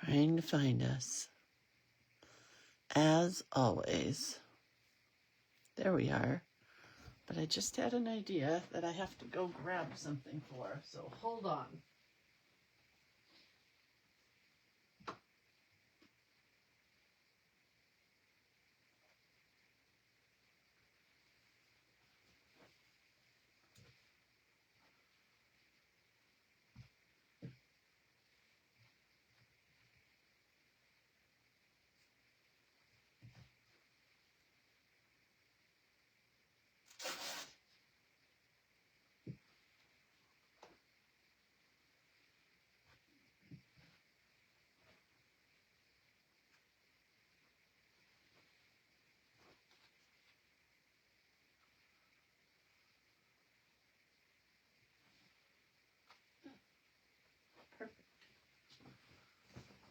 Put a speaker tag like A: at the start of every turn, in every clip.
A: Trying to find us. As always. There we are. But I just had an idea that I have to go grab something for, so hold on.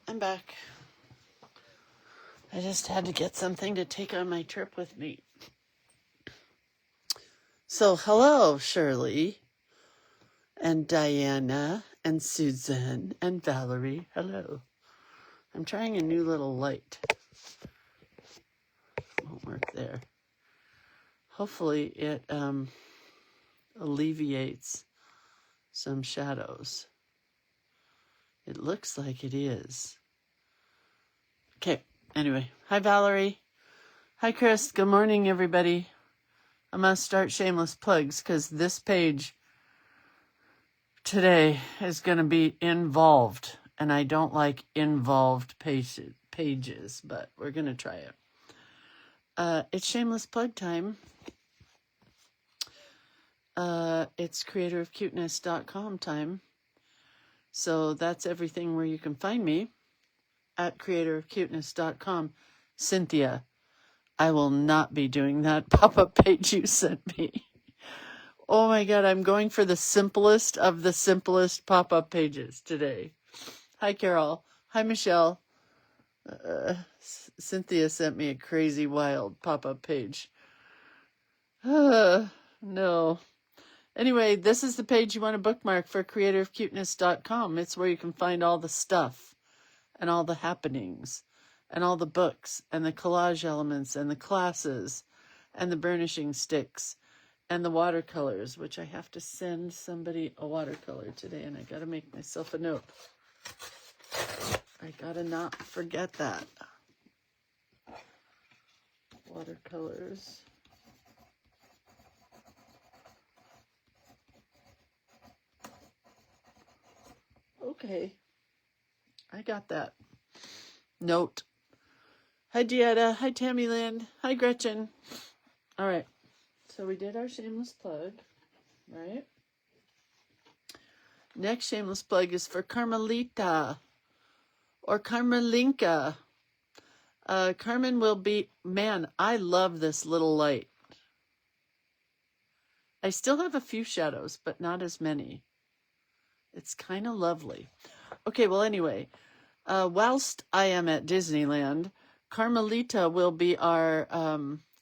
A: I'm back. I just had to get something to take on my trip with me. So, hello, Shirley, and Diana, and Susan, and Valerie. Hello. I'm trying a new little light. Won't work there. Hopefully it alleviates some shadows. It looks like it is. Okay, anyway. Hi, Valerie. Hi, Chris. Good morning, everybody. I'm going to start shameless plugs because this page today is going to be involved. And I don't like involved pages, but we're going to try it. It's shameless plug time. It's creatorofcuteness.com time. So that's everything where you can find me at creatorofcuteness.com. Cynthia, I will not be doing that pop-up page you sent me. Oh my God, I'm going for the simplest of the simplest pop-up pages today. Hi, Carol. Hi, Michelle. Cynthia sent me a crazy, wild pop-up page. No. Anyway, this is the page you want to bookmark for creatorofcuteness.com. It's where you can find all the stuff and all the happenings and all the books and the collage elements and the classes and the burnishing sticks and the watercolors, which I have to send somebody a watercolor today, and I got to make myself a note. I got to not forget that. Watercolors. Okay, I got that. Note. Hi, Dieta. Hi, Tammy Lynn. Hi, Gretchen. All right, so we did our shameless plug, right? Next shameless plug is for Carmelita or Carmelinka. Carmen will be, man, I love this little light. I still have a few shadows, but not as many. It's kind of lovely. Okay, well, anyway, whilst I am at Disneyland, Carmelita will be our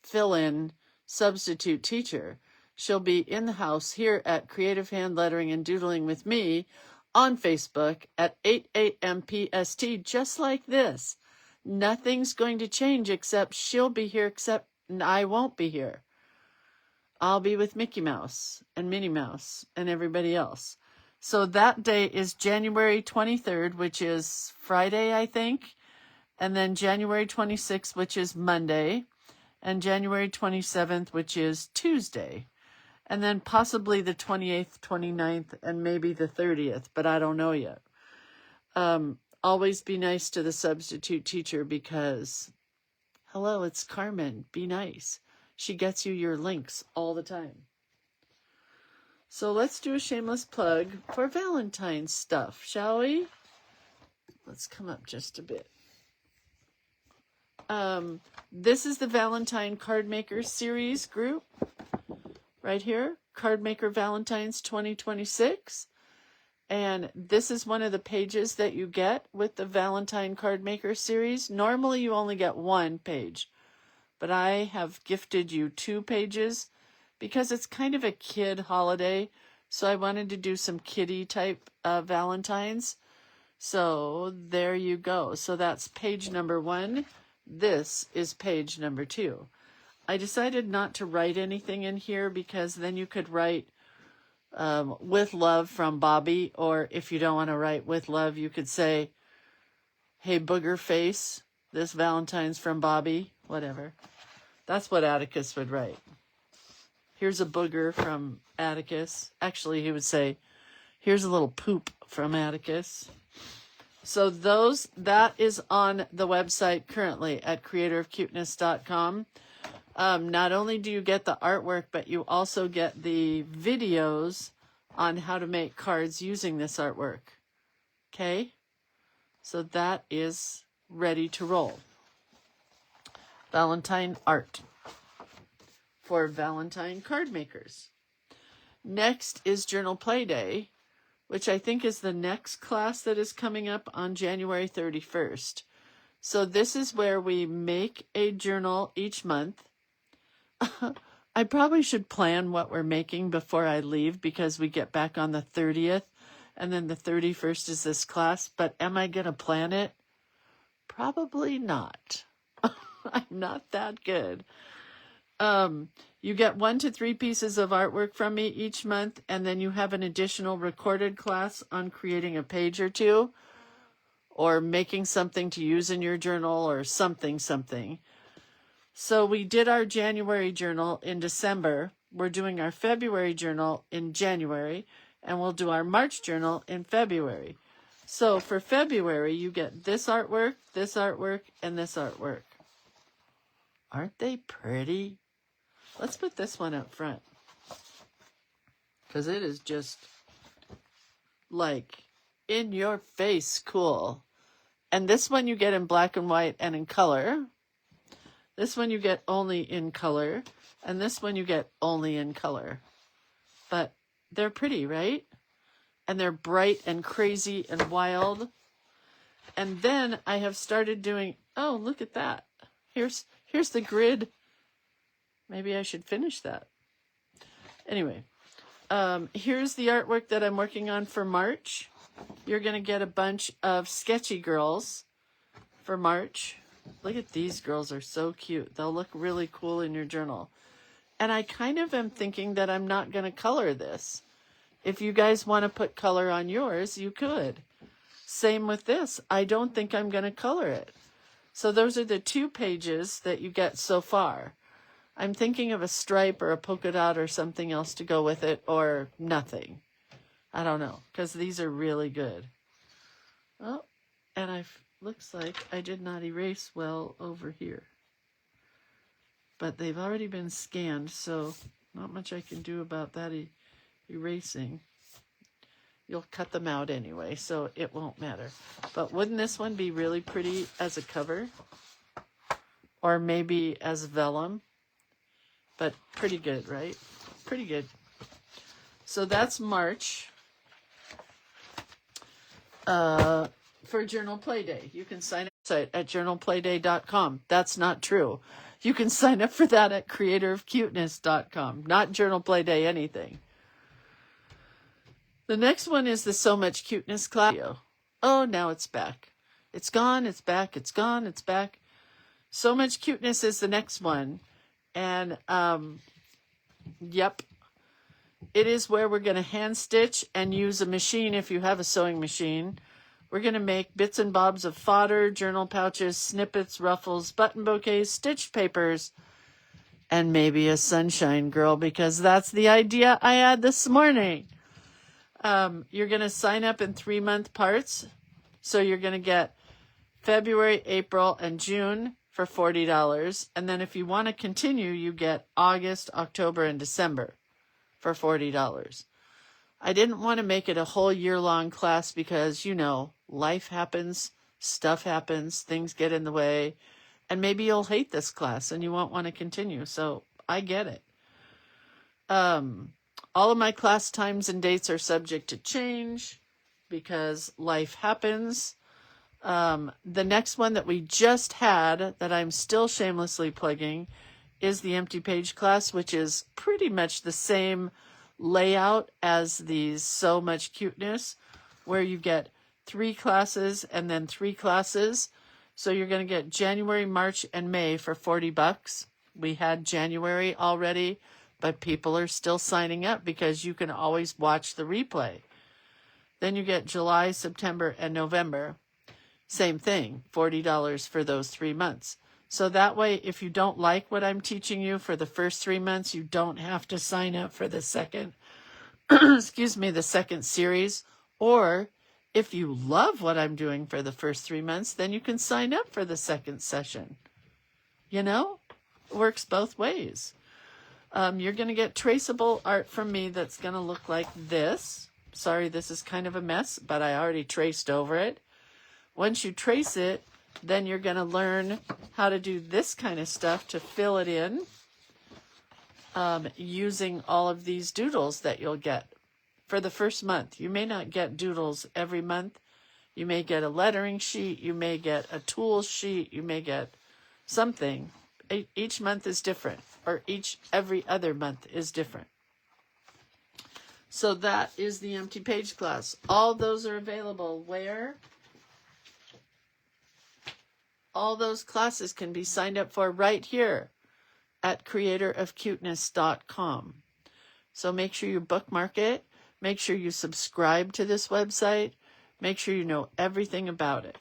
A: fill-in substitute teacher. She'll be in the house here at Creative Hand Lettering and Doodling with me on Facebook at 8 a.m. PST, just like this. Nothing's going to change except she'll be here, except I won't be here. I'll be with Mickey Mouse and Minnie Mouse and everybody else. So that day is January 23rd, which is Friday, I think. And then January 26th, which is Monday. And January 27th, which is Tuesday. And then possibly the 28th, 29th, and maybe the 30th, but I don't know yet. Always be nice to the substitute teacher because, hello, it's Carmen. Be nice. She gets you your links all the time. So let's do a shameless plug for Valentine's stuff, shall we? Let's come up just a bit. This is the Valentine Card Maker Series group right here. Card Maker Valentine's 2026. And this is one of the pages that you get with the Valentine Card Maker Series. Normally you only get one page, but I have gifted you 2 pages because it's kind of a kid holiday. So I wanted to do some kiddie type Valentines. So there you go. So that's page number 1. This is page number 2. I decided not to write anything in here because then you could write with love from Bobby, or if you don't want to write with love, you could say, hey, booger face, this Valentine's from Bobby, whatever. That's what Atticus would write. Here's a booger from Atticus. Actually, he would say, here's a little poop from Atticus. So that is on the website currently at creatorofcuteness.com. Not only do you get the artwork, but you also get the videos on how to make cards using this artwork. Okay? So that is ready to roll. Valentine art for Valentine card makers. Next is Journal Play Day, which I think is the next class that is coming up on January 31st. So this is where we make a journal each month. I probably should plan what we're making before I leave because we get back on the 30th and then the 31st is this class. But am I going to plan it? Probably not. I'm not that good. You get 1 to 3 pieces of artwork from me each month, and then you have an additional recorded class on creating a page or two, or making something to use in your journal, or something. So we did our January journal in December. We're doing our February journal in January, and we'll do our March journal in February. So for February, you get this artwork, and this artwork. Aren't they pretty? Let's put this one up front, because it is just like in your face cool. And this one you get in black and white and in color. This one you get only in color, and this one you get only in color. But they're pretty, right? And they're bright and crazy and wild. And then I have started doing, oh, look at that. Here's the grid. Maybe I should finish that. Anyway, here's the artwork that I'm working on for March. You're going to get a bunch of sketchy girls for March. Look at these girls, are so cute. They'll look really cool in your journal. And I kind of am thinking that I'm not going to color this. If you guys want to put color on yours, you could. Same with this. I don't think I'm going to color it. So those are the 2 pages that you get so far. I'm thinking of a stripe or a polka dot or something else to go with it, or nothing. I don't know, because these are really good. Oh, and looks like I did not erase well over here. But they've already been scanned, so not much I can do about that erasing. You'll cut them out anyway, so it won't matter. But wouldn't this one be really pretty as a cover? Or maybe as vellum? But pretty good, right? Pretty good. So that's March for Journal Play Day. You can sign up at journalplayday.com. That's not true. You can sign up for that at creatorofcuteness.com. Not Journal Play Day anything. The next one is the So Much Cuteness class. Oh, now it's back. It's gone, it's back, it's gone, it's back. So Much Cuteness is the next one. And, yep, it is where we're going to hand stitch and use a machine if you have a sewing machine. We're going to make bits and bobs of fodder, journal pouches, snippets, ruffles, button bouquets, stitched papers, and maybe a sunshine girl, because that's the idea I had this morning. You're going to sign up in 3-month parts. So you're going to get February, April, and June for $40. And then if you want to continue, you get August, October, and December for $40. I didn't want to make it a whole year-long class because, you know, life happens, stuff happens, things get in the way, and maybe you'll hate this class and you won't want to continue. So I get it. All of my class times and dates are subject to change because life happens. The next one that we just had that I'm still shamelessly plugging is the empty page class, which is pretty much the same layout as the So Much Cuteness, where you get 3 classes and then 3 classes. So you're going to get January, March, and May for $40. We had January already, but people are still signing up because you can always watch the replay. Then you get July, September, and November. Same thing, $40 for those 3 months. So that way, if you don't like what I'm teaching you for the first 3 months, you don't have to sign up for the second, excuse me, the second series. Or if you love what I'm doing for the first 3 months, then you can sign up for the second session. You know, it works both ways. You're going to get traceable art from me that's going to look like this. Sorry, this is kind of a mess, but I already traced over it. Once you trace it, then you're going to learn how to do this kind of stuff to fill it in using all of these doodles that you'll get for the first month. You may not get doodles every month. You may get a lettering sheet. You may get a tools sheet. You may get something. Each month is different, or every other month is different. So that is the empty page class. All those are available where? All those classes can be signed up for right here at creatorofcuteness.com. So make sure you bookmark it. Make sure you subscribe to this website. Make sure you know everything about it.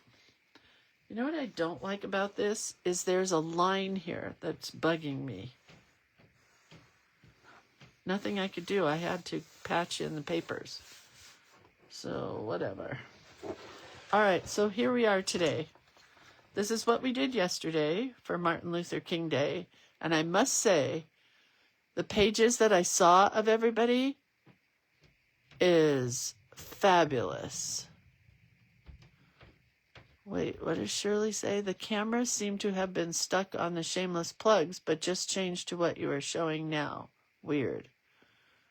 A: You know what I don't like about this is there's a line here that's bugging me. Nothing I could do. I had to patch in the papers. So whatever. All right, so here we are today. This is what we did yesterday for Martin Luther King Day. And I must say, the pages that I saw of everybody is fabulous. Wait, what does Shirley say? The cameras seem to have been stuck on the shameless plugs, but just changed to what you are showing now. Weird.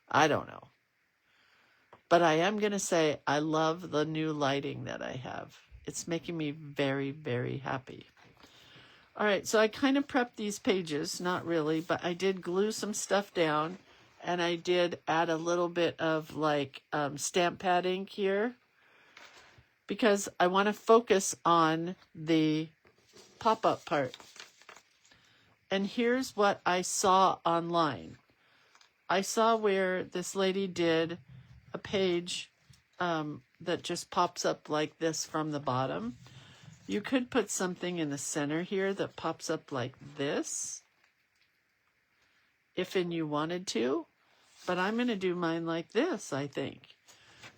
A: I don't know. But I am going to say I love the new lighting that I have. It's making me very, very happy. All right, so I kind of prepped these pages, not really, but I did glue some stuff down, and I did add a little bit of like stamp pad ink here because I want to focus on the pop-up part. And here's what I saw online. I saw where this lady did a page that just pops up like this from the bottom. You could put something in the center here that pops up like this, if you wanted to, but I'm going to do mine like this, I think.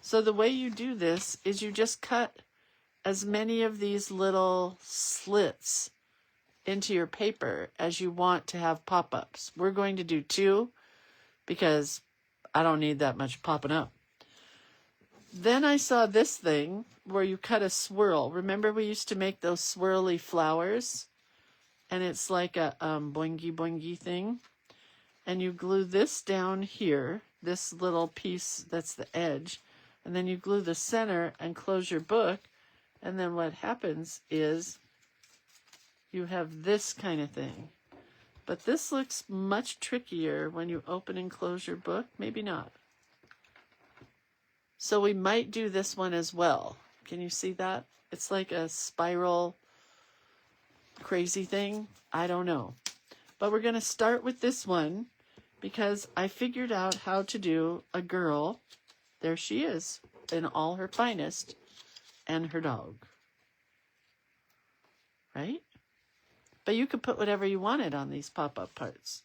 A: So the way you do this is you just cut as many of these little slits into your paper as you want to have pop-ups. We're going to do 2 because I don't need that much popping up. Then I saw this thing where you cut a swirl. Remember we used to make those swirly flowers? And it's like a boingy boingy thing. And you glue this down here, this little piece that's the edge. And then you glue the center and close your book. And then what happens is you have this kind of thing. But this looks much trickier when you open and close your book. Maybe not. So we might do this one as well. Can you see that? It's like a spiral crazy thing. I don't know. But we're going to start with this one because I figured out how to do a girl. There she is in all her finest and her dog. Right? But you could put whatever you wanted on these pop-up parts.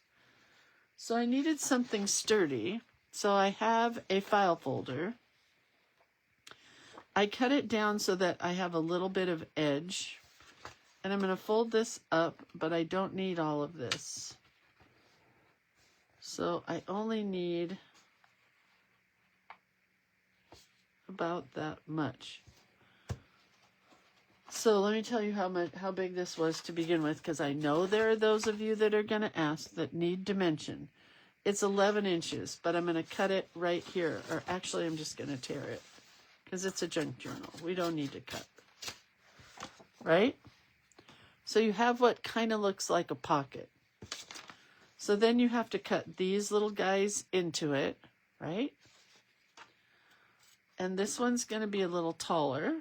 A: So I needed something sturdy. So I have a file folder. I cut it down so that I have a little bit of edge. And I'm going to fold this up, but I don't need all of this. So I only need about that much. So let me tell you how big this was to begin with, because I know there are those of you that are going to ask that need dimension. It's 11 inches, but I'm going to cut it right here. Or actually, I'm just going to tear it. Because it's a junk journal. We don't need to cut. Right? So you have what kind of looks like a pocket. So then you have to cut these little guys into it. Right? And this one's going to be a little taller.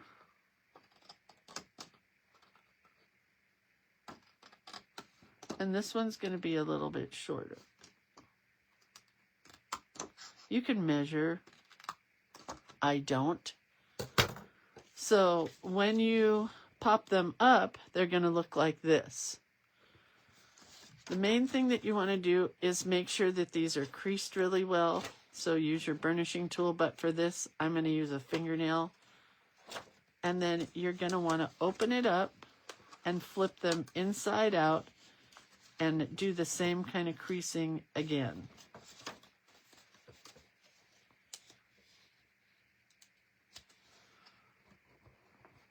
A: And this one's going to be a little bit shorter. You can measure. I don't. So when you pop them up, they're going to look like this. The main thing that you want to do is make sure that these are creased really well. So use your burnishing tool, but for this, I'm going to use a fingernail. And then you're going to want to open it up and flip them inside out and do the same kind of creasing again.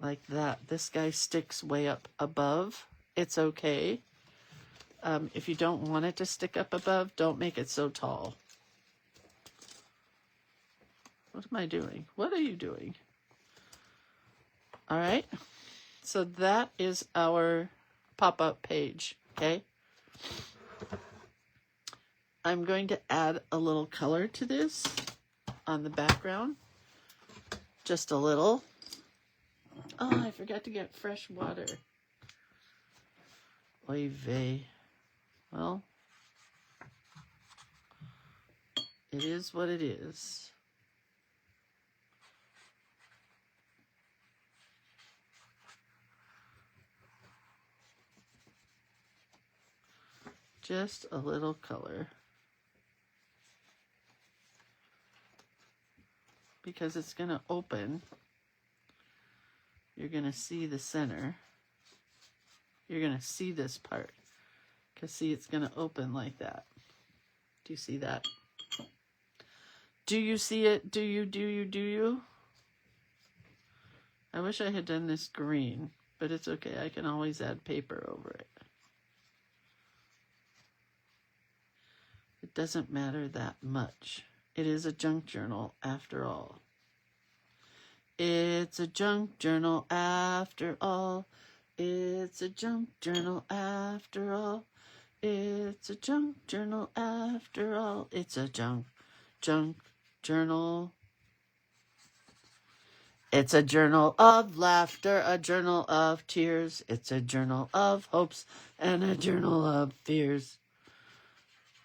A: Like that. This guy sticks way up above. It's okay. If you don't want it to stick up above, don't make it so tall. What am I doing? What are you doing? All right. So that is our pop-up page, okay? I'm going to add a little color to this on the background. Just a little. Oh, I forgot to get fresh water. Oy vey. Well, it is what it is. Just a little color. Because it's going to open. You're going to see the center. You're going to see this part. Because see, it's going to open like that. Do you see that? Do you see it? Do you? I wish I had done this green, but it's okay. I can always add paper over it. It doesn't matter that much. It is a junk journal after all. It's a junk journal after all. It's a junk journal after all. It's a junk journal after all. It's a junk journal. It's a journal of laughter, a journal of tears. It's a journal of hopes and a journal of fears.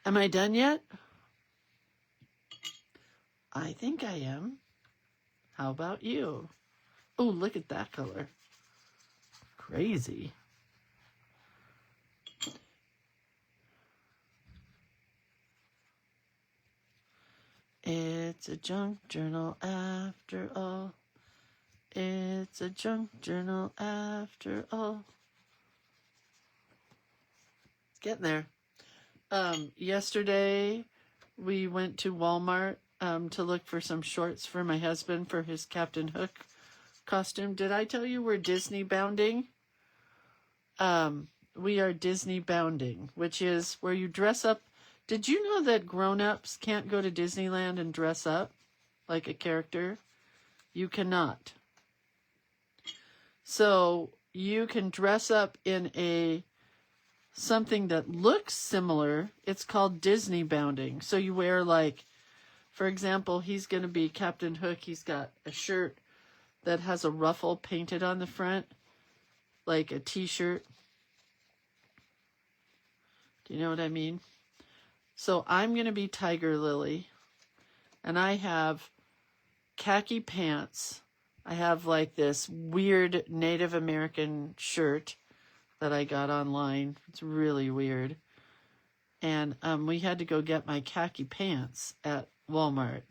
A: Am I done yet? I think I am. How about you? Oh, look at that color. Crazy. It's a junk journal after all. It's a junk journal after all. It's getting there. Yesterday, we went to Walmart to look for some shorts for my husband for his Captain Hook costume. Did I tell you we're Disney bounding? We are Disney bounding, which is where you dress up. Did you know that grown-ups can't go to Disneyland and dress up like a character? You cannot. So you can dress up in something that looks similar. It's called Disney bounding. So you wear, like, for example, he's going to be Captain Hook. He's got a shirt that has a ruffle painted on the front, like a t-shirt. Do you know what I mean? So I'm going to be Tiger Lily, and I have khaki pants. I have like this weird Native American shirt that I got online. It's really weird. And we had to go get my khaki pants at Walmart.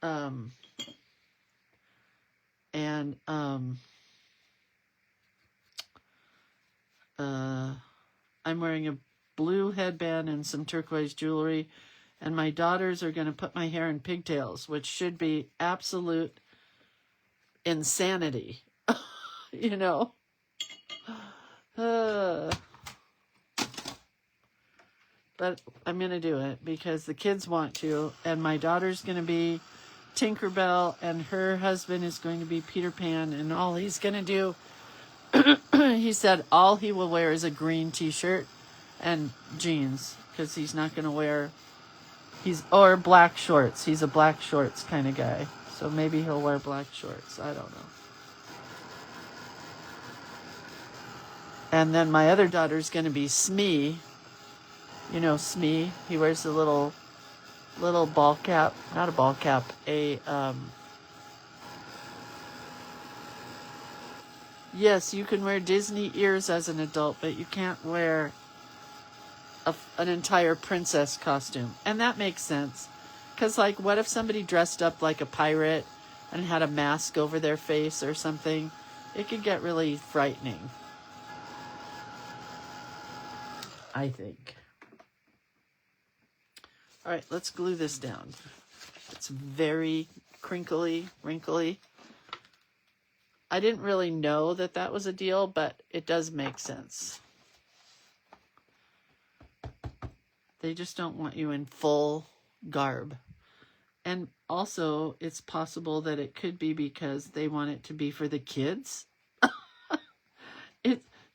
A: I'm wearing a blue headband and some turquoise jewelry, and my daughters are going to put my hair in pigtails, which should be absolute insanity, you know. But I'm going to do it because the kids want to, and my daughter's going to be Tinkerbell, and her husband is going to be Peter Pan, and all he's going to do, he said all he will wear is a green t-shirt and jeans, because he's not going to wear, or black shorts. He's a black shorts kind of guy, so maybe he'll wear black shorts. I don't know. And then my other daughter's going to be Smee. You know Smee? He wears the little ball cap. Not a ball cap. Yes, you can wear Disney ears as an adult, but you can't wear an entire princess costume. And that makes sense. Because, like, what if somebody dressed up like a pirate and had a mask over their face or something? It could get really frightening, I think. All right, let's glue this down. It's very crinkly, wrinkly. I didn't really know that that was a deal, but it does make sense. They just don't want you in full garb. And also, it's possible that it could be because they want it to be for the kids.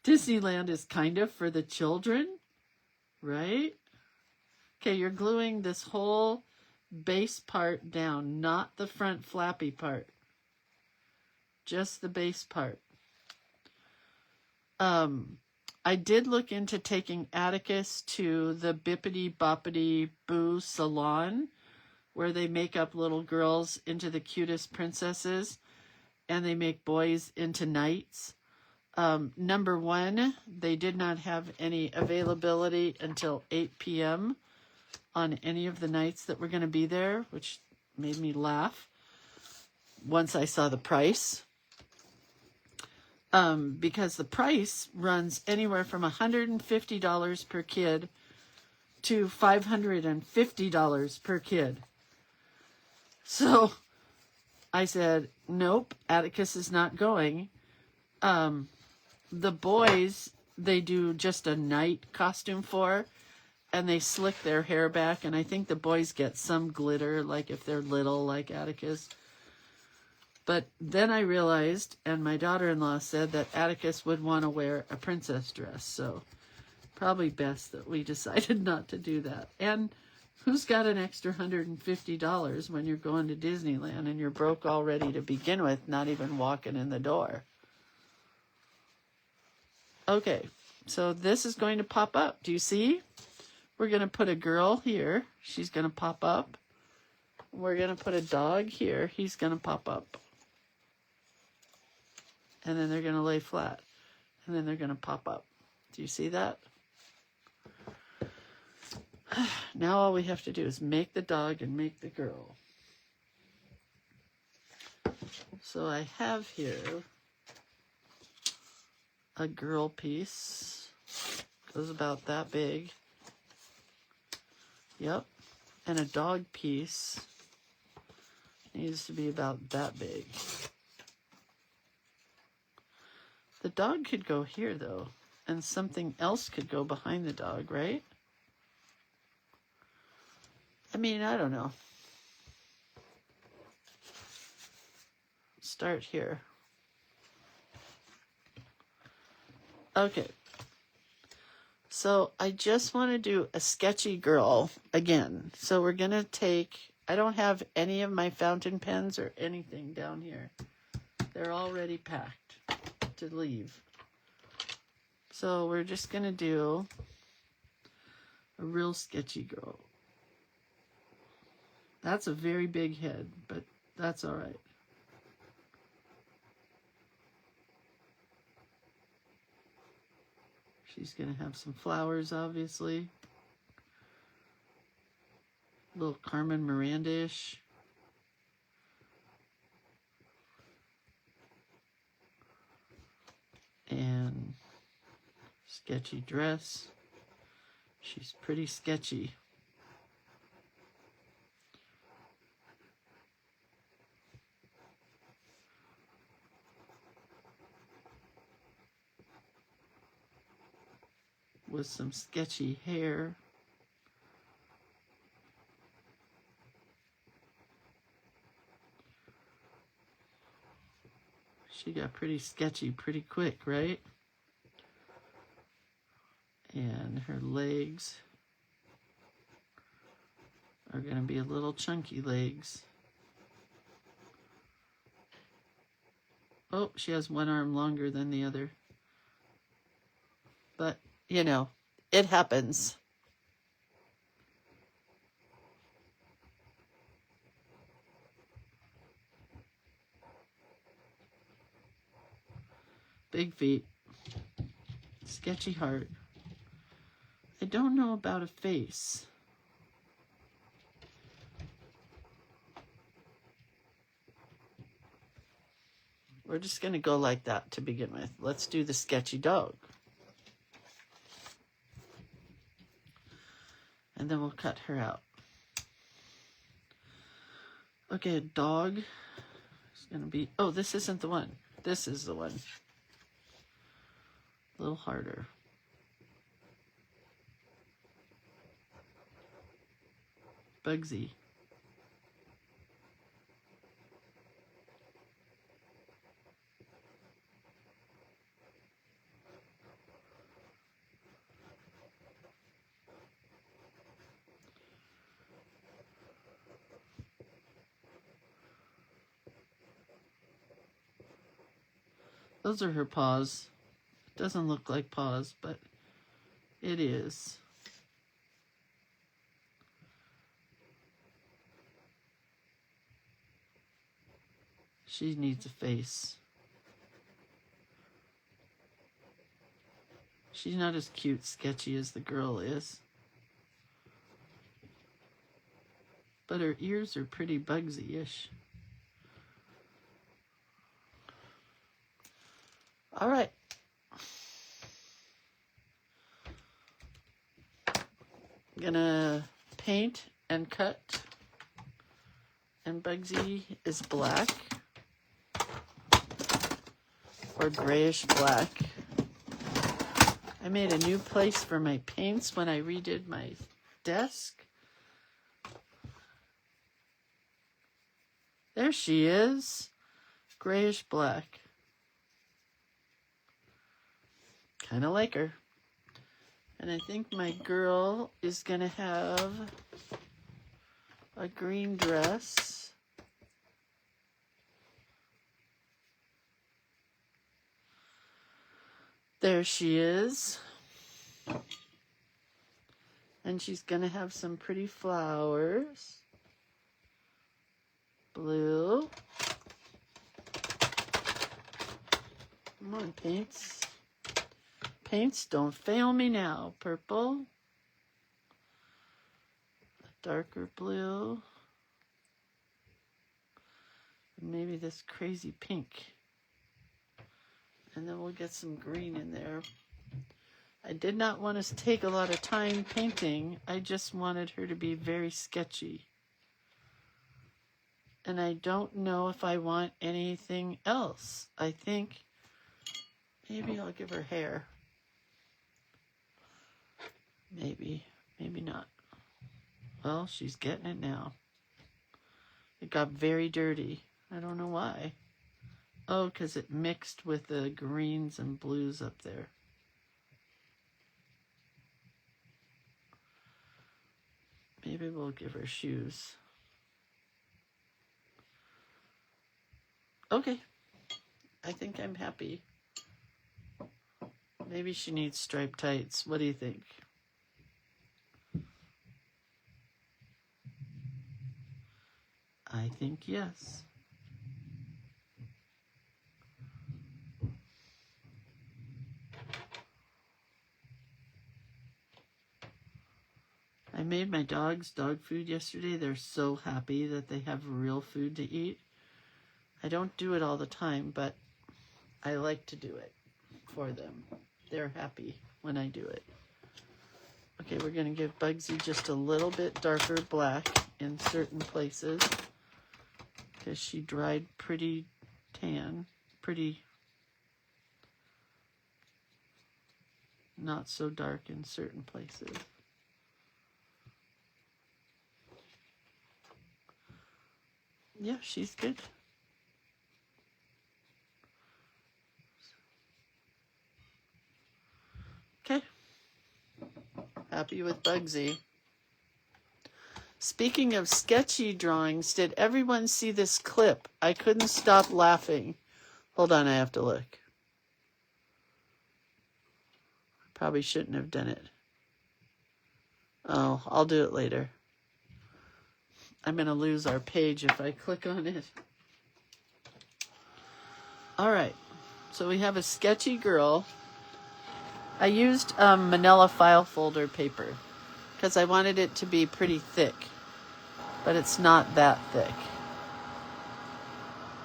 A: Disneyland is kind of for the children, right? Okay, you're gluing this whole base part down, not the front flappy part. Just the base part. I did look into taking Atticus to the Bippity Boppity Boo Salon, where they make up little girls into the cutest princesses, and they make boys into knights. Number one, they did not have any availability until 8 p.m. on any of the nights that were going to be there, which made me laugh once I saw the price. Because the price runs anywhere from $150 per kid to $550 per kid. So I said, nope, Atticus is not going. The boys, they do just a night costume for, and they slick their hair back, and I think the boys get some glitter, like if they're little, like Atticus. But then I realized, and my daughter-in-law said, that Atticus would want to wear a princess dress, so probably best that we decided not to do that. And who's got an extra $150 when you're going to Disneyland and you're broke already to begin with, not even walking in the door? Okay, so this is going to pop up. Do you see? We're going to put a girl here. She's going to pop up. We're going to put a dog here. He's going to pop up. And then they're going to lay flat. And then they're going to pop up. Do you see that? Now all we have to do is make the dog and make the girl. So I have here a girl piece. Goes about that big. Yep. And a dog piece needs to be about that big. The dog could go here, though, and something else could go behind the dog, right? I mean, I don't know. Start here. Okay. So I just want to do a sketchy girl again. So we're going to take, I don't have any of my fountain pens or anything down here. They're already packed to leave. So we're just going to do a real sketchy girl. That's a very big head, but that's all right. She's going to have some flowers, obviously. A little Carmen Miranda-ish. And sketchy dress. She's pretty sketchy. With some sketchy hair. She got pretty sketchy pretty quick, right? And her legs are going to be a little chunky legs. Oh, she has one arm longer than the other. But, you know, it happens. Big feet. Sketchy heart. I don't know about a face. We're just going to go like that to begin with. Let's do the sketchy dog. And then we'll cut her out. Okay, a dog is going to be... Oh, this isn't the one. This is the one. A little harder. Bugsy. Those are her paws. It doesn't look like paws, but it is. She needs a face. She's not as cute, sketchy as the girl is. But her ears are pretty Bugsy-ish. All right. I'm gonna paint and cut. And Bugsy is black. Or grayish black. I made a new place for my paints when I redid my desk. There she is. Grayish black. Kind of like her. And I think my girl is going to have a green dress. There she is. And she's going to have some pretty flowers. Blue. Come on, paints. Paints, don't fail me now. Purple. Darker blue. And maybe this crazy pink. And then we'll get some green in there. I did not want to take a lot of time painting. I just wanted her to be very sketchy. And I don't know if I want anything else. I think maybe I'll give her hair. Maybe, maybe not. Well, she's getting it now. It got very dirty. I don't know why. Oh, because it mixed with the greens and blues up there. Maybe we'll give her shoes. Okay. I think I'm happy. Maybe she needs striped tights. What do you think? I think yes. I made my dogs dog food yesterday. They're so happy that they have real food to eat. I don't do it all the time, but I like to do it for them. They're happy when I do it. Okay, we're going to give Bugsy just a little bit darker black in certain places because she dried pretty tan, pretty not so dark in certain places. Yeah, she's good. Okay. Happy with Bugsy. Speaking of sketchy drawings, did everyone see this clip? I couldn't stop laughing. Hold on, I have to look. Probably shouldn't have done it. Oh, I'll do it later. I'm going to lose our page if I click on it. All right. So we have a sketchy girl. I used manila file folder paper because I wanted it to be pretty thick, but it's not that thick.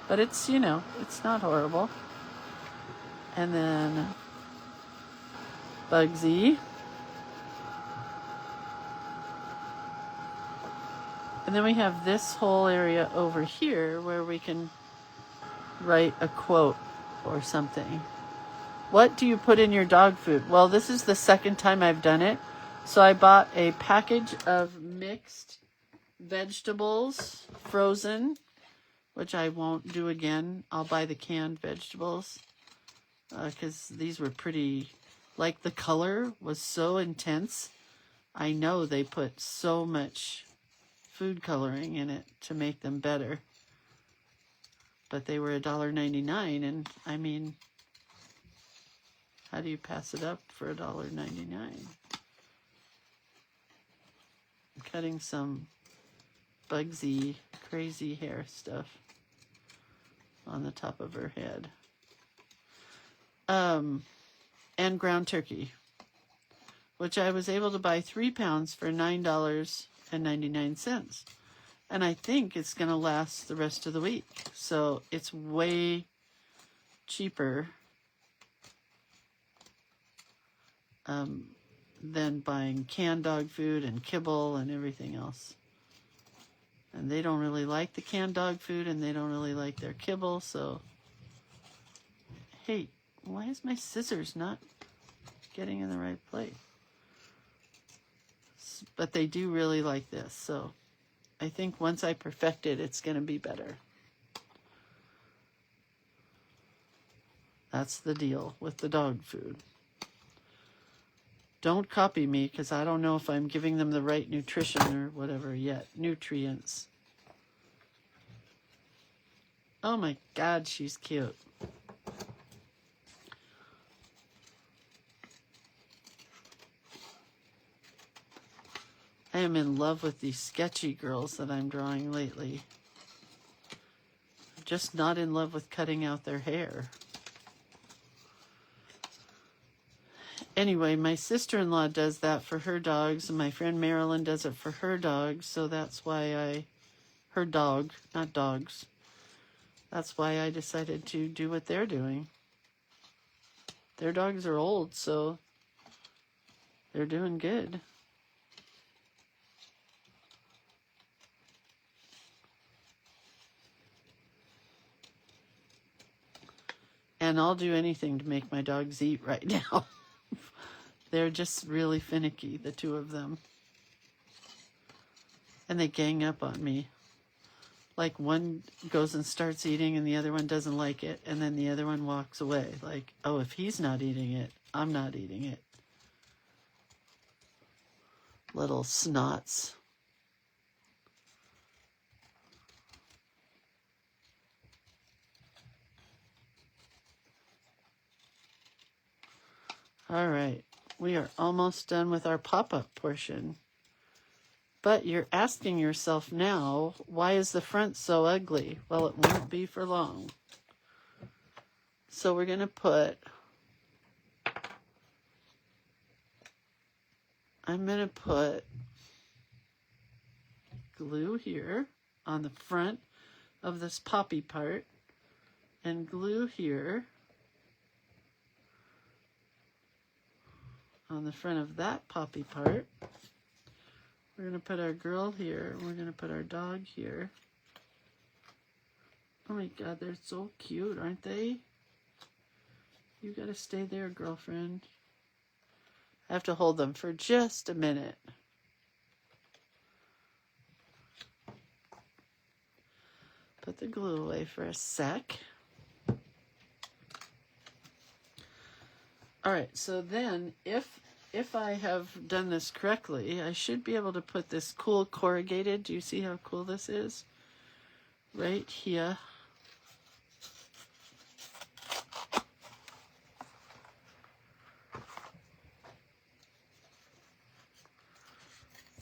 A: But it's, you know, it's not horrible. And then Bugsy. And then we have this whole area over here where we can write a quote or something. What do you put in your dog food? Well, this is the second time I've done it. So I bought a package of mixed vegetables, frozen, which I won't do again. I'll buy the canned vegetables because these were pretty, like the color was so intense. I know they put so much food coloring in it to make them better. But they were $1.99, and I mean, how do you pass it up for $1.99? I'm cutting some Bugsy, crazy hair stuff on the top of her head. And ground turkey, which I was able to buy 3 pounds for $9.99. And I think it's going to last the rest of the week. So it's way cheaper than buying canned dog food and kibble and everything else. And they don't really like the canned dog food, and they don't really like their kibble. So, hey, why is my scissors not getting in the right place? But they do really like this. So I think once I perfect it, it's going to be better. That's the deal with the dog food. Don't copy me because I don't know if I'm giving them the right nutrition or whatever yet. Nutrients. Oh my God, she's cute. I am in love with these sketchy girls that I'm drawing lately. I'm just not in love with cutting out their hair. Anyway, my sister-in-law does that for her dogs, and my friend Marilyn does it for her dogs, so that's why her dog, not dogs. That's why I decided to do what they're doing. Their dogs are old, so they're doing good. And I'll do anything to make my dogs eat right now. They're just really finicky, the two of them. And they gang up on me. Like one goes and starts eating and the other one doesn't like it. And then the other one walks away. Like, oh, if he's not eating it, I'm not eating it. Little snots. All right. We are almost done with our pop-up portion. But you're asking yourself now, why is the front so ugly? Well, it won't be for long. So we're going to I'm going to put glue here on the front of this poppy part and glue here on the front of that poppy part. We're going to put our girl here. We're going to put our dog here. Oh my God, they're so cute, aren't they? You got to stay there, girlfriend. I have to hold them for just a minute. Put the glue away for a sec. All right, so then if I have done this correctly, I should be able to put this cool corrugated. Do you see how cool this is? Right here.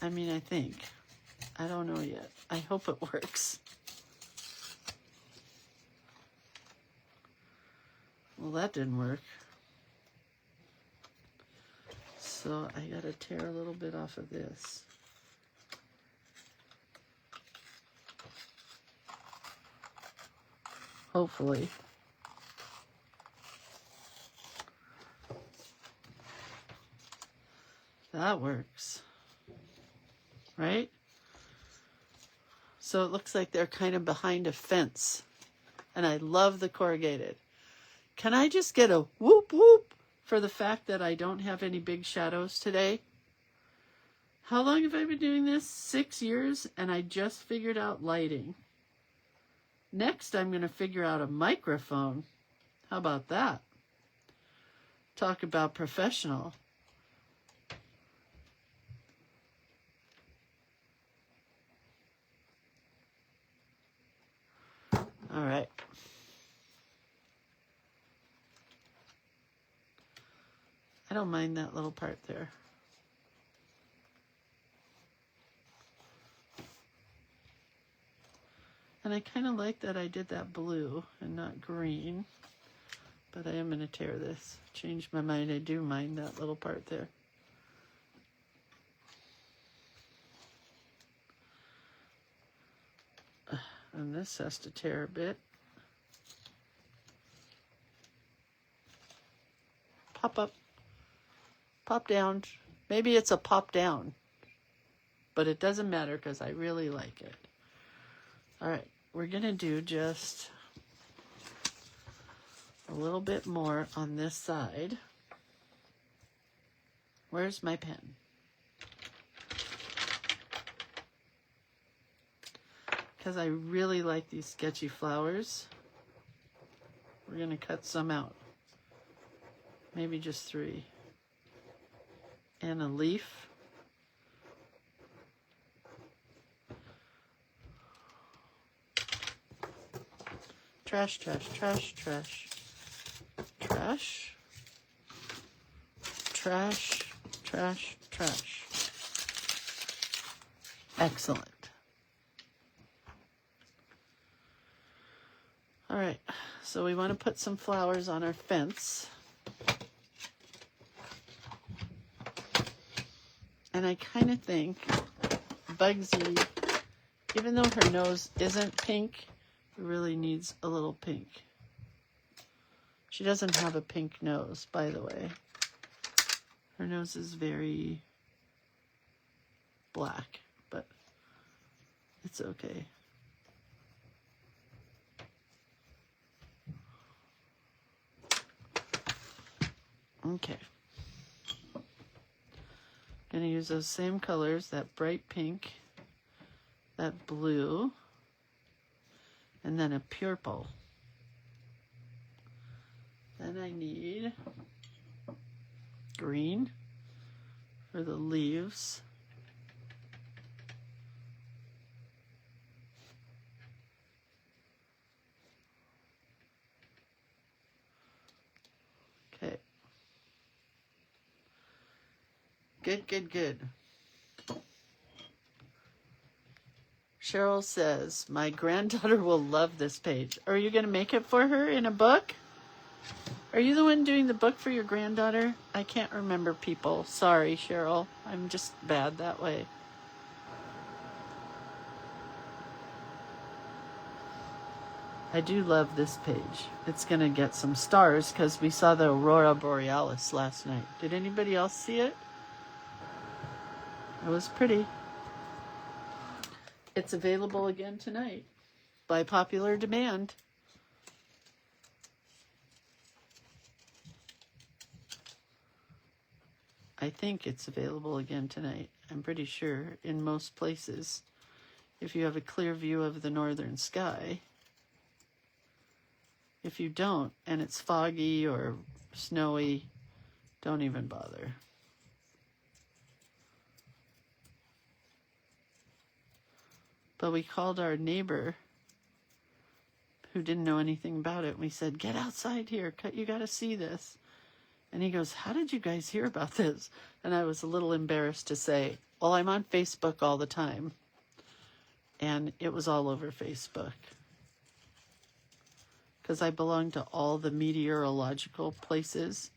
A: I mean, I think. I don't know yet. I hope it works. Well, that didn't work. So I gotta tear a little bit off of this. Hopefully. That works. Right? So it looks like they're kind of behind a fence. And I love the corrugated. Can I just get a whoop whoop for the fact that I don't have any big shadows today? How long have I been doing this? 6 years, and I just figured out lighting. Next, I'm going to figure out a microphone. How about that? Talk about professional. All right. I don't mind that little part there. And I kind of like that I did that blue and not green. But I am going to tear this. Change my mind. I do mind that little part there. And this has to tear a bit. Pop up. Pop down. Maybe it's a pop down. But it doesn't matter because I really like it. All right. We're going to do just a little bit more on this side. Where's my pen? Because I really like these sketchy flowers. We're going to cut some out. Maybe just 3. And a leaf. Trash, trash, trash, trash. Trash. Trash, trash, trash. Excellent. All right, so we want to put some flowers on our fence. And I kind of think Bugsy, even though her nose isn't pink, really needs a little pink. She doesn't have a pink nose, by the way. Her nose is very black, but it's okay. Okay. Gonna use those same colors, that bright pink, that blue, and then a purple. Then I need green for the leaves. Okay. Good, good, good. Cheryl says, my granddaughter will love this page. Are you going to make it for her in a book? Are you the one doing the book for your granddaughter? I can't remember people. Sorry, Cheryl. I'm just bad that way. I do love this page. It's going to get some stars because we saw the Aurora Borealis last night. Did anybody else see it? It was pretty. It's available again tonight by popular demand. I think it's available again tonight. I'm pretty sure in most places. If you have a clear view of the northern sky. If you don't, and it's foggy or snowy, don't even bother. But we called our neighbor who didn't know anything about it. We said, get outside here. You got to see this. And he goes, how did you guys hear about this? And I was a little embarrassed to say, Well, I'm on Facebook all the time, and it was all over Facebook because I belong to all the meteorological places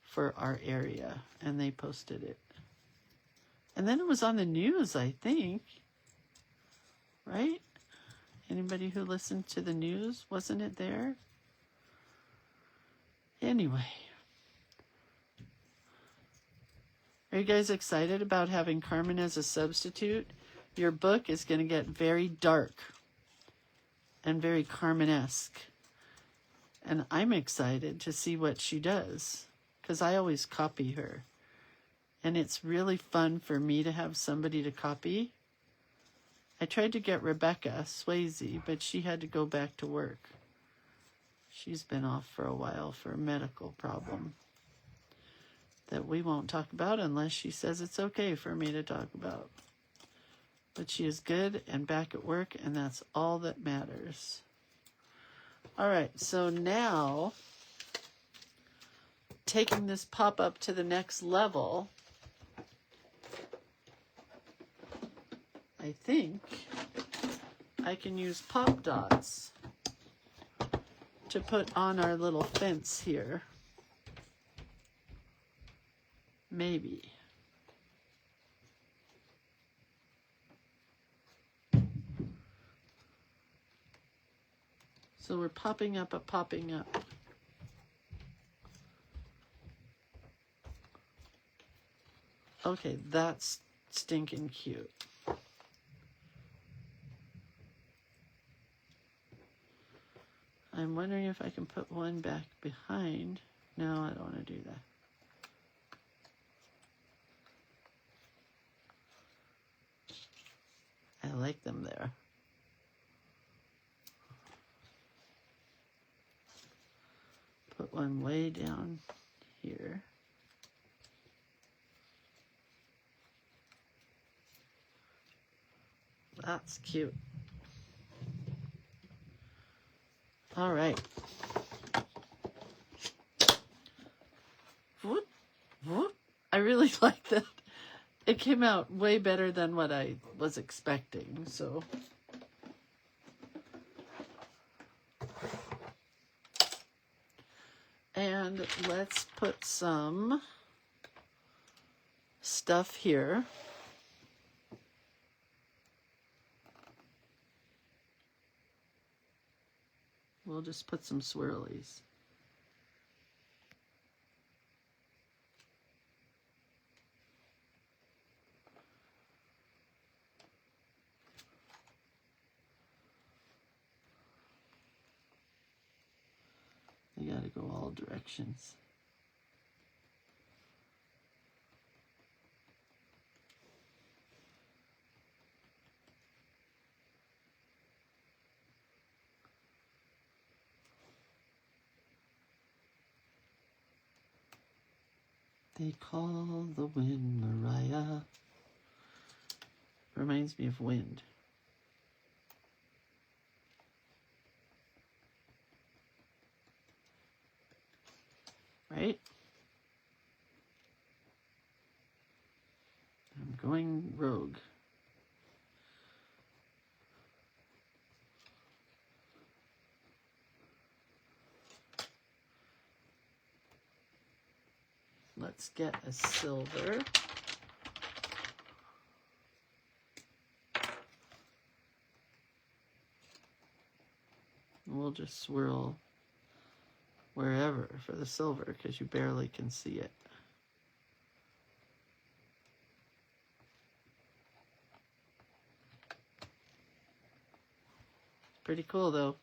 A: for our area, and they posted it. And then it was on the news, I think, right? Anybody who listened to the news, wasn't it there? Anyway, are you guys excited about having Carmen as a substitute? Your book is going to get very dark and very Carmen-esque. And I'm excited to see what she does, because I always copy her. And it's really fun for me to have somebody to copy. I tried to get Rebecca Swayze, but she had to go back to work. She's been off for a while for a medical problem that we won't talk about unless she says it's okay for me to talk about. But she is good and back at work, and that's all that matters. All right, so now, taking this pop-up to the next level, I think I can use pop dots to put on our little fence here. Maybe. So we're popping up a popping up. Okay, that's stinking cute. I'm wondering if I can put one back behind. No, I don't want to do that. I like them there. Put one way down here. That's cute. All right. Whoop, whoop. I really like that. It came out way better than what I was expecting, so. And let's put some stuff here. We'll just put some swirlies. You gotta go all directions. They call the wind Mariah. Reminds me of wind. Right? I'm going rogue. Let's get a silver. We'll just swirl wherever for the silver because you barely can see it. Pretty cool though,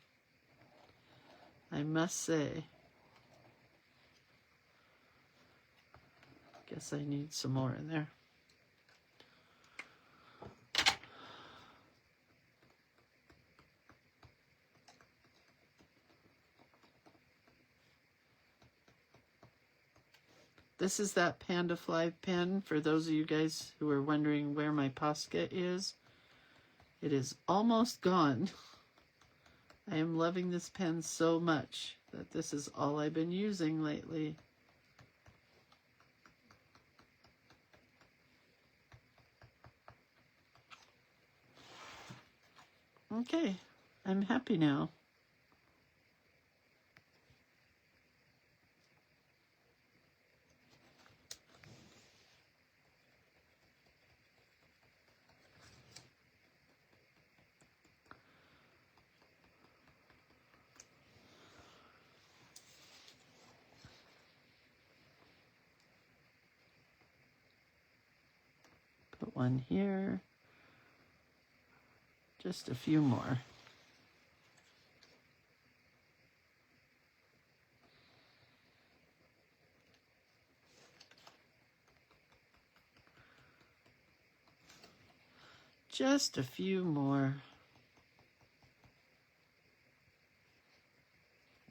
A: I must say. Guess I need some more in there. This is that Panda Fly pen, for those of you guys who are wondering where my Posca is. It is almost gone. I am loving this pen so much that this is all I've been using lately. Okay, I'm happy now. Put one here. Just a few more. Just a few more.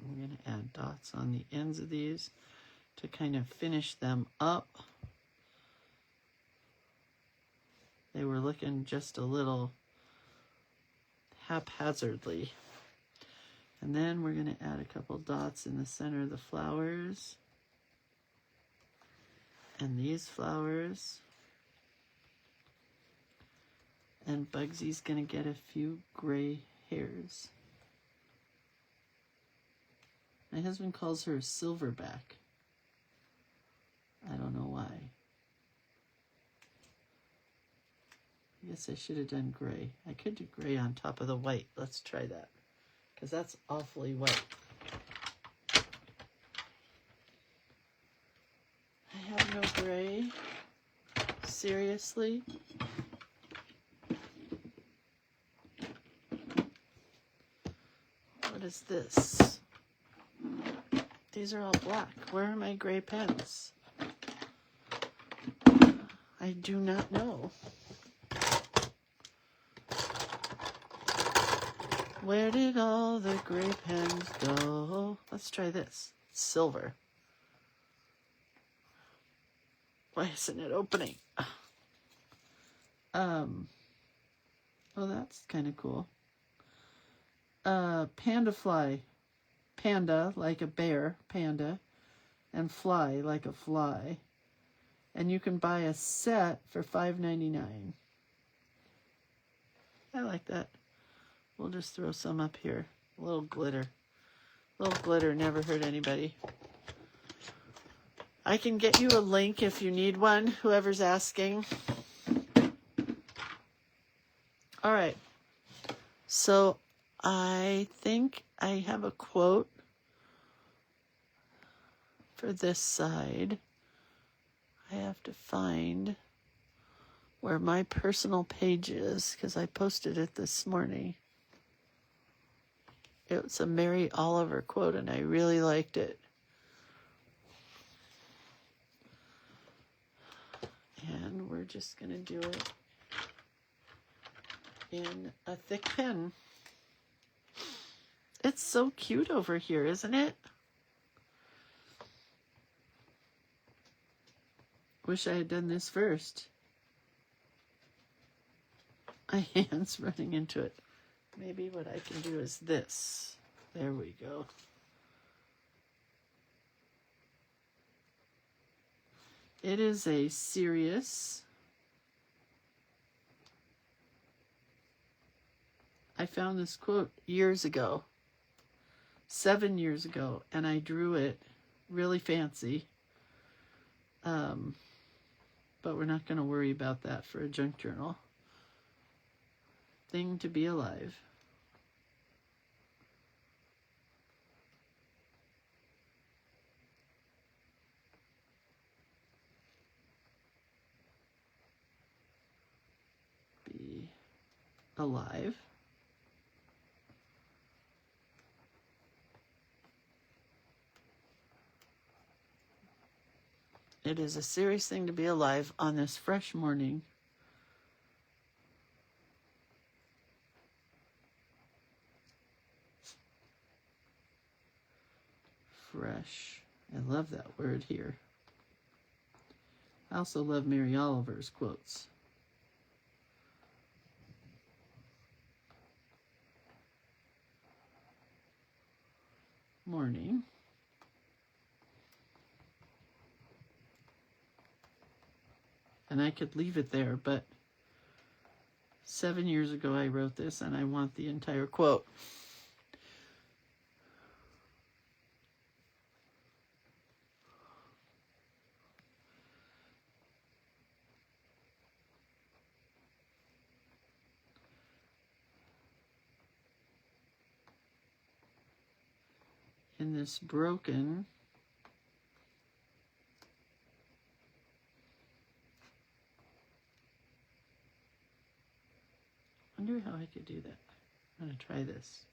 A: I'm going to add dots on the ends of these to kind of finish them up. They were looking just a little haphazardly. And then we're going to add a couple dots in the center of the flowers. And these flowers. And Bugsy's going to get a few gray hairs. My husband calls her a silverback. I don't know why. I guess I should have done gray. I could do gray on top of the white. Let's try that, because that's awfully white. I have no gray. Seriously? What is this? These are all black. Where are my gray pens? I do not know. Where did all the gray pens go? Let's try this. Silver. Why isn't it opening? Oh, that's kind of cool. Panda fly. Panda, like a bear, panda, and fly, like a fly. And you can buy a set for $5.99. I like that. We'll just throw some up here. A little glitter. A little glitter never hurt anybody. I can get you a link if you need one, whoever's asking. All right. So I think I have a quote for this side. I have to find where my personal page is, because I posted it this morning. It was a Mary Oliver quote, and I really liked it. And we're just going to do it in a thick pen. It's so cute over here, isn't it? Wish I had done this first. My hand's running into it. Maybe what I can do is this. There we go. It is a serious. I found this quote years ago, 7 years ago, and I drew it really fancy. But we're not going to worry about that for a junk journal. Thing to be alive. Be alive. It is a serious thing to be alive on this fresh morning. Fresh. I love that word here. I also love Mary Oliver's quotes. Morning. And I could leave it there, but 7 years ago I wrote this, and I want the entire quote. In this broken I wonder how I could do that. I'm going to try this.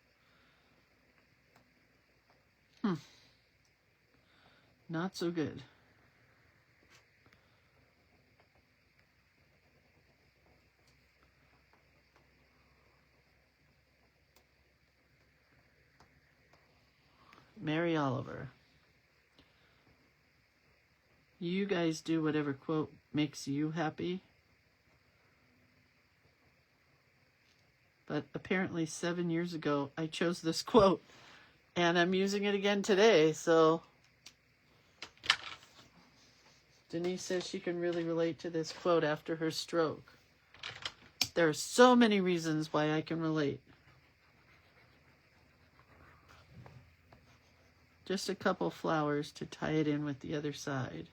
A: Not so good. Mary Oliver. You guys do whatever quote makes you happy. But apparently 7 years ago, I chose this quote. And I'm using it again today, so Denise says she can really relate to this quote after her stroke. There are so many reasons why I can relate. Just a couple flowers to tie it in with the other side.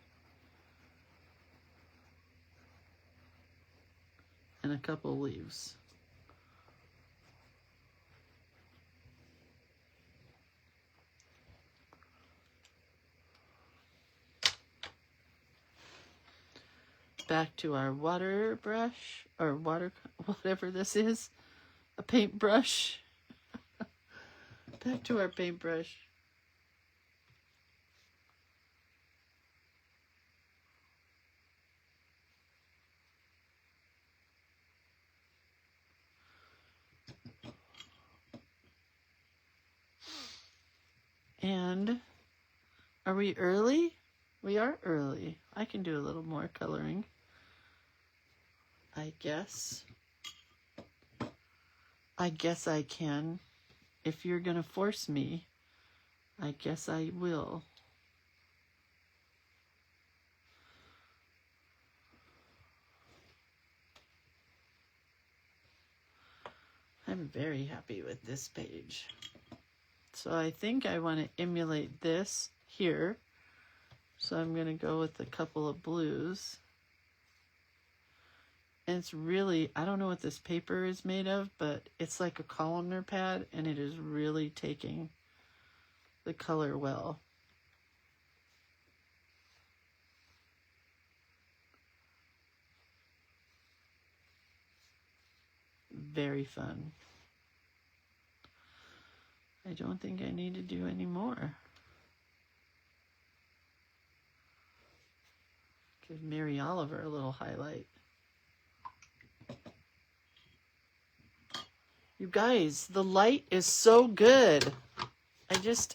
A: And a couple leaves. Back to our water brush, or water, whatever this is, a paintbrush. Back to our paintbrush. And are we early? We are early. I can do a little more coloring, I guess. I guess I can. If you're gonna force me, I guess I will. I'm very happy with this page. So I think I want to emulate this here. So I'm going to go with a couple of blues. And it's really, I don't know what this paper is made of, but it's like a columnar pad, and it is really taking the color well. Very fun. I don't think I need to do any more. Give Mary Oliver a little highlight. You guys, the light is so good.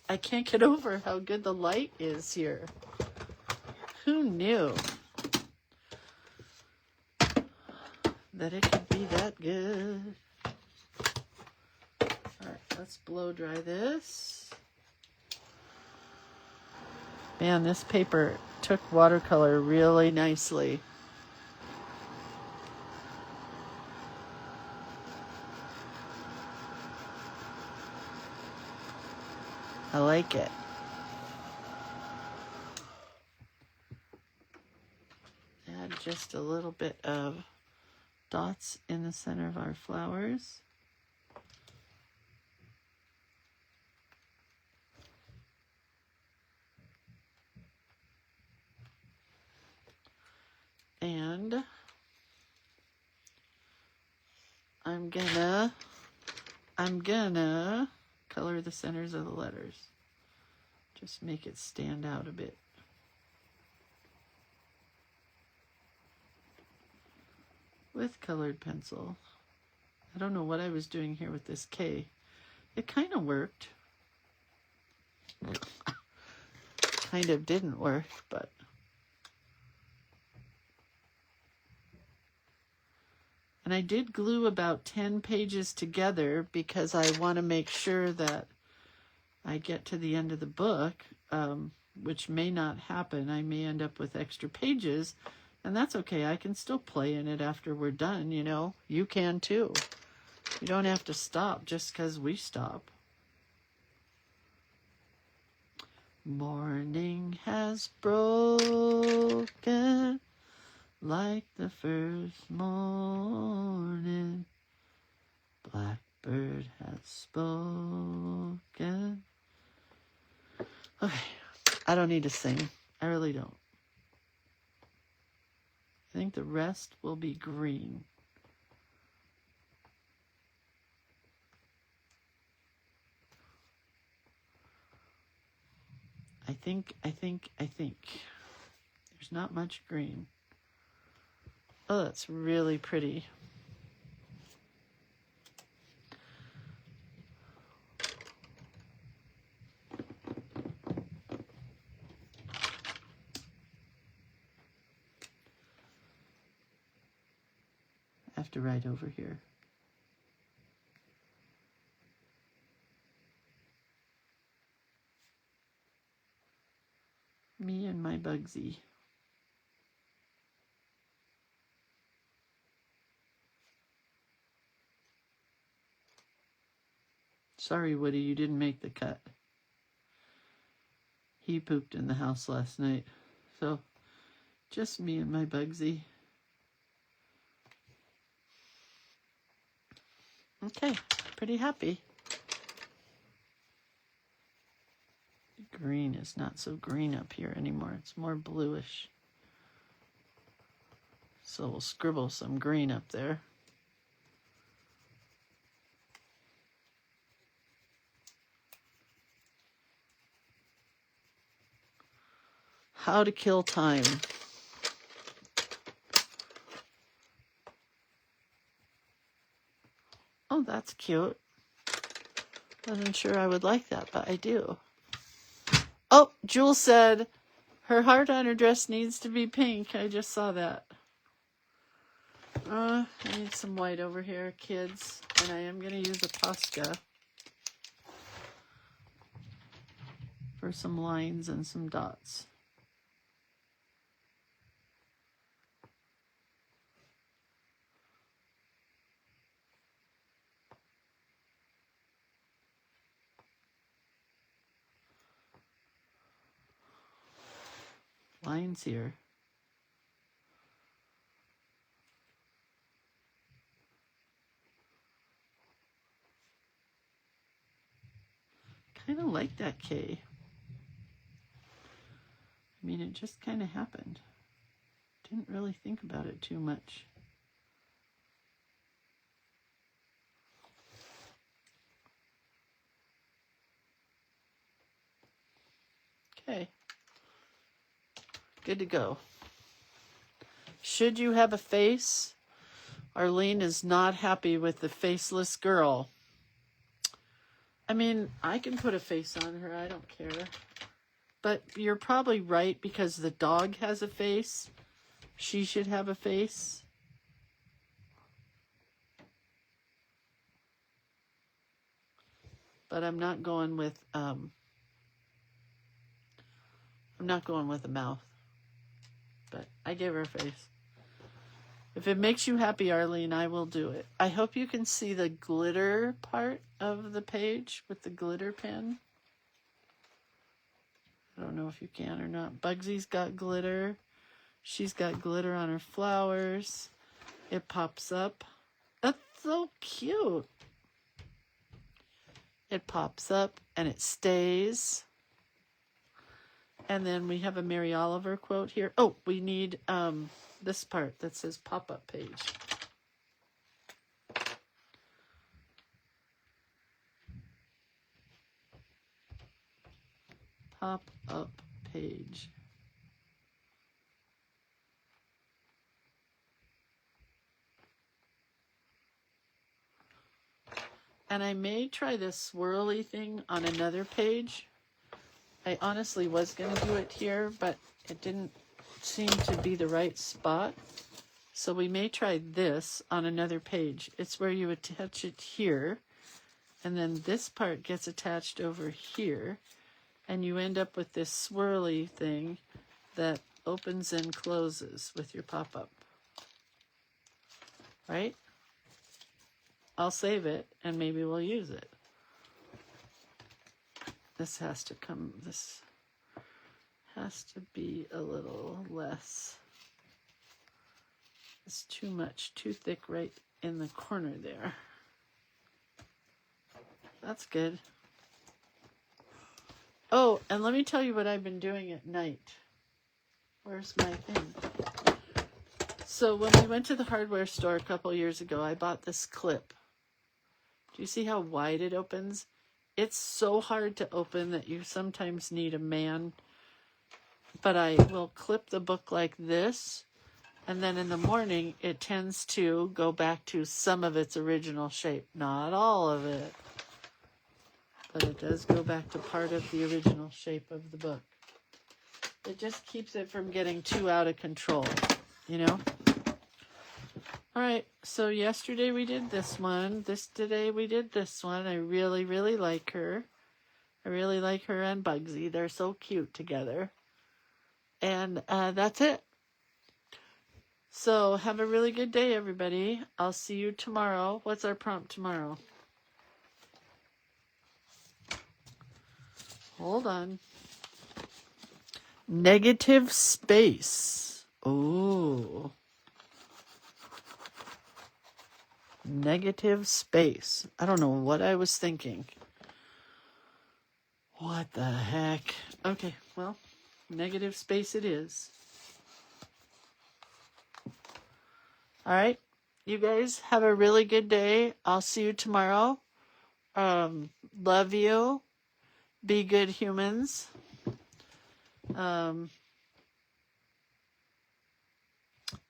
A: I can't get over how good the light is here. Who knew that it could be that good? All right, let's blow dry this. Man, this paper took watercolor really nicely. I like it. Add just a little bit of dots in the center of our flowers. And I'm gonna color the centers of the letters. Just make it stand out a bit. With colored pencil. I don't know what I was doing here with this K. It kind of worked. Kind of didn't work, but and I did glue about 10 pages together because I want to make sure that I get to the end of the book, which may not happen. I may end up with extra pages, And that's okay. I can still play in it after we're done, you know. You can too. You don't have to stop just because we stop. Morning has broken like the first morning. Blackbird has spoken. Okay, I don't need to sing. I really don't. I think the rest will be green. I think. There's not much green. Oh, that's really pretty. I have to write over here. Me and my Bugsy. Sorry, Woody, you didn't make the cut. He pooped in the house last night. So, just me and my Bugsy. Okay, pretty happy. Green is not so green up here anymore. It's more bluish. So we'll scribble some green up there. How to kill time. Oh, that's cute. Wasn't sure I would like that, but I do. Oh, Jules said her heart on her dress needs to be pink. I just saw that. I need some white over here, kids. And I am going to use a Posca for some lines and some dots. Lines here. Kind of like that K. I mean, it just kind of happened. Didn't really think about it too much. Okay. Good to go. Should you have a face? Arlene is not happy with the faceless girl. I mean, I can put a face on her. I don't care. But you're probably right because the dog has a face. She should have a face. But I'm not going with a mouth. But I gave her a face. If it makes you happy, Arlene, I will do it. I hope you can see the glitter part of the page with the glitter pen. I don't know if you can or not. Bugsy's got glitter. She's got glitter on her flowers. It pops up. That's so cute. It pops up and it stays. And then we have a Mary Oliver quote here. Oh, we need this part that says pop-up page. Pop-up page. And I may try this swirly thing on another page. I honestly was going to do it here, but it didn't seem to be the right spot. So we may try this on another page. It's where you attach it here, and then this part gets attached over here, and you end up with this swirly thing that opens and closes with your pop-up. Right? I'll save it and maybe we'll use it. This has to be a little less. It's too much, too thick right in the corner there. That's good. Oh, and let me tell you what I've been doing at night. Where's my thing? So when we went to the hardware store a couple years ago, I bought this clip. Do you see how wide it opens? It's so hard to open that you sometimes need a man. But I will clip the book like this, and then in the morning it tends to go back to some of its original shape. Not all of it, but it does go back to part of the original shape of the book. It just keeps it from getting too out of control, you know? All right, so yesterday we did this one. Today we did this one. I really, really like her. I really like her and Bugsy. They're so cute together. And that's it. So have a really good day, everybody. I'll see you tomorrow. What's our prompt tomorrow? Hold on. Negative space. Oh. Negative space. I don't know what I was thinking. What the heck? Okay, well, negative space it is. All right. You guys have a really good day. I'll see you tomorrow. Love you. Be good humans.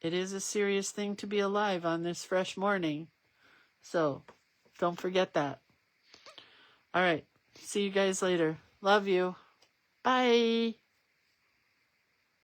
A: It is a serious thing to be alive on this fresh morning. So don't forget that. All right. See you guys later. Love you. Bye.